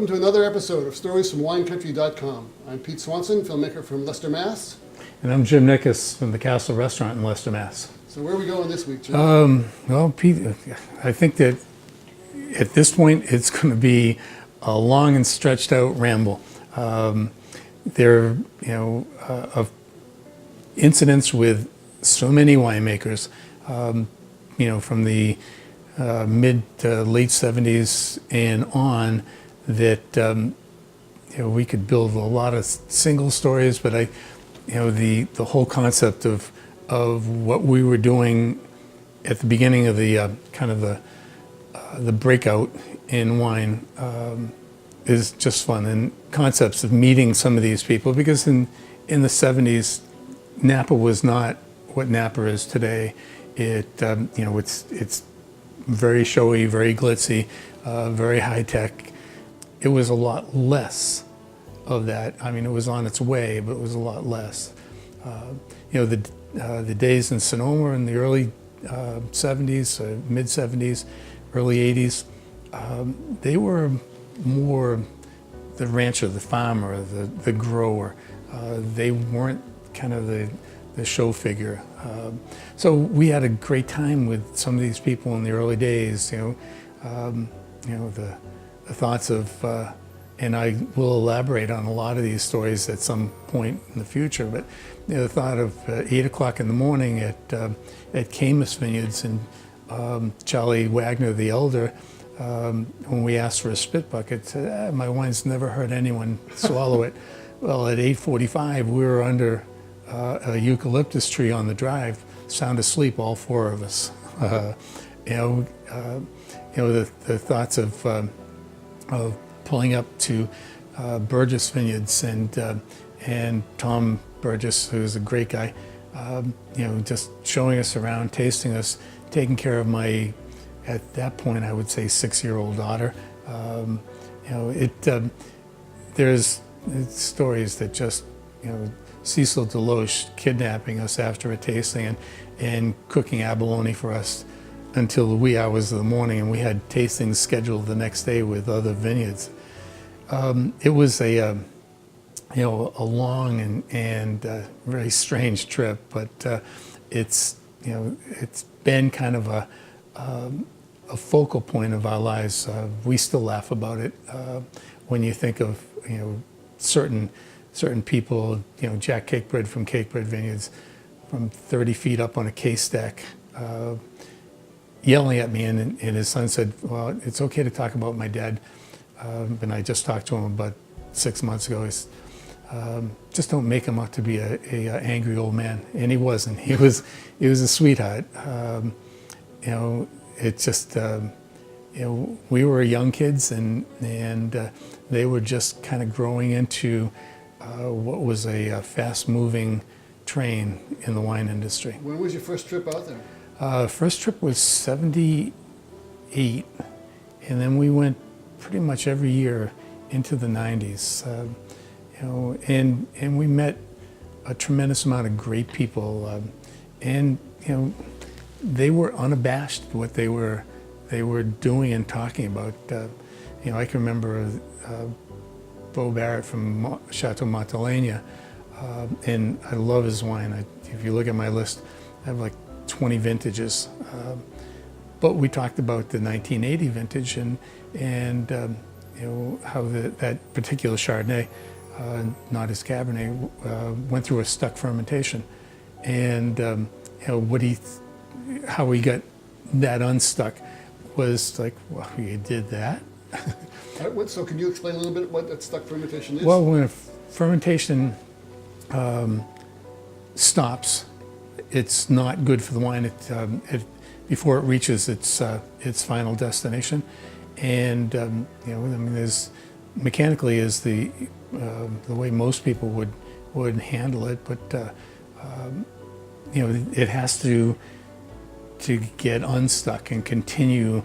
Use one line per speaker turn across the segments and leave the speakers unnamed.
Welcome to another episode of Stories from WineCountry.com. I'm Pete Swanson, filmmaker from Leicester, Mass.
And I'm Jim Nicas from the Castle Restaurant in Leicester, Mass.
So where are we going this week, Jim?
Well, Pete, I think that at this point it's going to be a long and stretched out ramble. There, of incidents with so many winemakers, from the mid to late 70s and on, that we could build a lot of single stories, but the whole concept of what we were doing at the beginning of the the breakout in wine is just fun, and concepts of meeting some of these people, because in the 70s Napa was not what Napa is today. It's very showy, very glitzy, very high tech. It was a lot less of that. I mean, it was on its way, but it was a lot less. The days in Sonoma in the early 70s, mid 70s, early 80s, they were more the rancher, the farmer, the grower. They weren't kind of the show figure. So we had a great time with some of these people in the early days. The thoughts of, and I will elaborate on a lot of these stories at some point in the future, but the thought of 8 o'clock in the morning at Camus Vineyards, and Charlie Wagner the elder, when we asked for a spit bucket, said, my wine's never heard anyone swallow it. Well, at 8:45 we were under a eucalyptus tree on the drive, sound asleep, all four of us. The thoughts of pulling up to Burgess Vineyards, and Tom Burgess, who's a great guy, just showing us around, tasting us, taking care of my, at that point I would say, 6-year-old daughter. There's stories that just, Cecil Deloche kidnapping us after a tasting and cooking abalone for us until the wee hours of the morning, and we had tastings scheduled the next day with other vineyards. It was a long and very strange trip, but it's been kind of a focal point of our lives. We still laugh about it when you think of certain people. Jack Cakebread from Cakebread Vineyards, from 30 feet up on a case stack, yelling at me, and his son said, well, it's okay to talk about my dad. And I just talked to him about 6 months ago. He said, just don't make him out to be a angry old man. And he wasn't. He was a sweetheart. It's just, we were young kids, and they were just kind of growing into what was a fast-moving train in the wine industry.
When was your first trip out there?
First trip was 78, and then we went pretty much every year into the 90s. And we met a tremendous amount of great people, and they were unabashed what they were doing and talking about. I can remember Beau Barrett from Chateau Montelena, and I love his wine. If you look at my list, I have like 20 vintages. But we talked about the 1980 vintage and how that particular Chardonnay, not his Cabernet, went through a stuck fermentation, and how he got that unstuck was like, well, you did that.
So can you explain a little bit what that stuck fermentation is?
Well, when a fermentation stops, it's not good for the wine. Before it reaches its final destination, and there's mechanically is the way most people would handle it, but it has to get unstuck and continue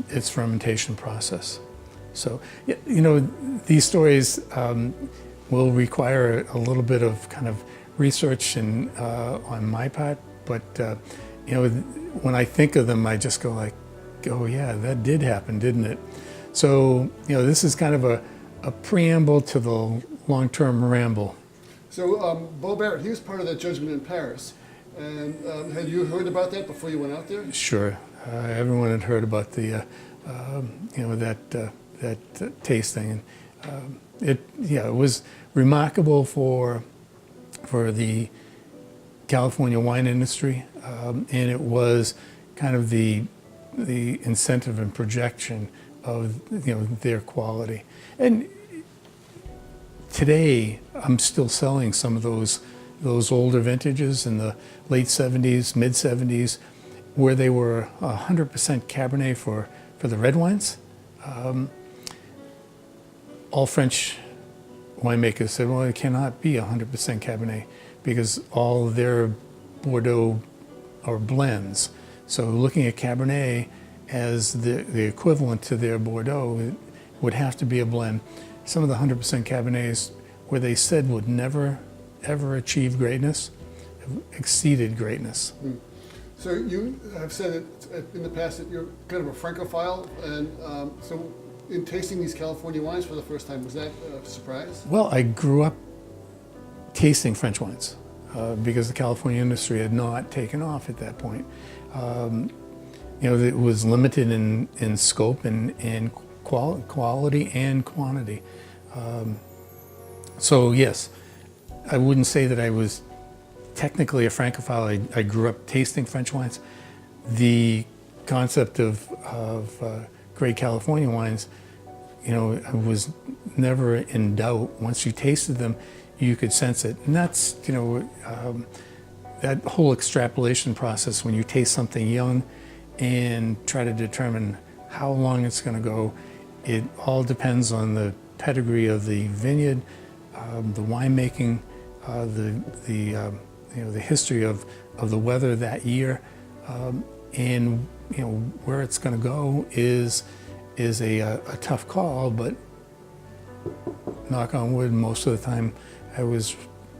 its fermentation process. So these stories will require a little bit of kind of research and on my part, but when I think of them, I just go like, oh yeah, that did happen, didn't it? So, this is kind of a preamble to the long-term ramble.
So Bo Barrett, he was part of that judgment in Paris. And had you heard about that before you went out there?
Sure. Everyone had heard about the, that tasting. And it was remarkable for the California wine industry, and it was kind of the incentive and projection of their quality. And today, I'm still selling some of those older vintages in the late 70s, mid 70s, where they were 100% Cabernet for the red wines. All French winemakers said, well, it cannot be 100% Cabernet because all their Bordeaux are blends. So looking at Cabernet as the equivalent to their Bordeaux, it would have to be a blend. Some of the 100% Cabernets, where they said would never, ever achieve greatness, have exceeded greatness.
So you have said in the past that you're kind of a Francophile, and so in tasting these California wines for the first time, was that a surprise?
Well, I grew up tasting French wines because the California industry had not taken off at that point. It was limited in scope and quality and quantity. So yes, I wouldn't say that I was technically a Francophile. I grew up tasting French wines. The concept of great California wines, I was never in doubt. Once you tasted them, you could sense it. And that's, that whole extrapolation process when you taste something young and try to determine how long it's going to go, it all depends on the pedigree of the vineyard, the winemaking, the history of the weather that year, and where it's going to go is a tough call. But knock on wood, most of the time I was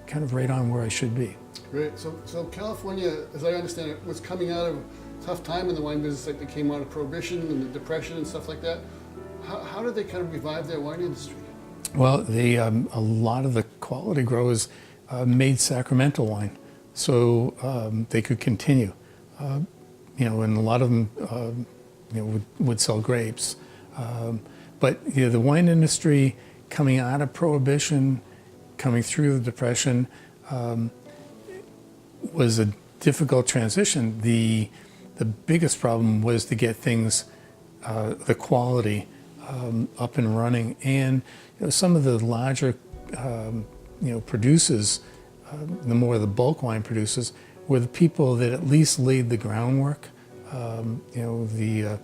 kind of right on where I should be.
Great. So California, as I understand it, was coming out of a tough time in the wine business. Like they came out of Prohibition and the Depression and stuff like that. How did they kind of revive their wine industry?
Well, a lot of the quality growers made sacramental wine, so they could continue. And a lot of them, would sell grapes. But the wine industry coming out of Prohibition, coming through the Depression, was a difficult transition. The biggest problem was to get things, the quality, up and running. And some of the larger producers, the more the bulk wine producers, were the people that at least laid the groundwork. The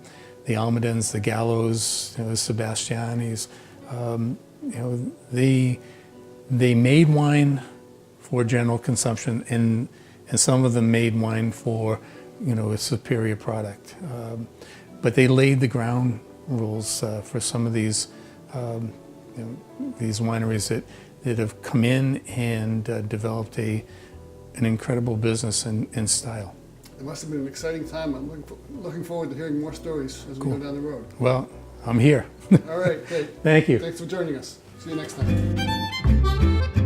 Almadens, the Gallos, the Sebastianis. They made wine for general consumption, and some of them made wine for a superior product. But they laid the ground rules for some of these wineries that have come in and developed an incredible business and style.
It must have been an exciting time. I'm looking forward to hearing more stories as we go down the road.
Well, I'm here.
All right, great.
Thank you.
Thanks for joining us. See you next time.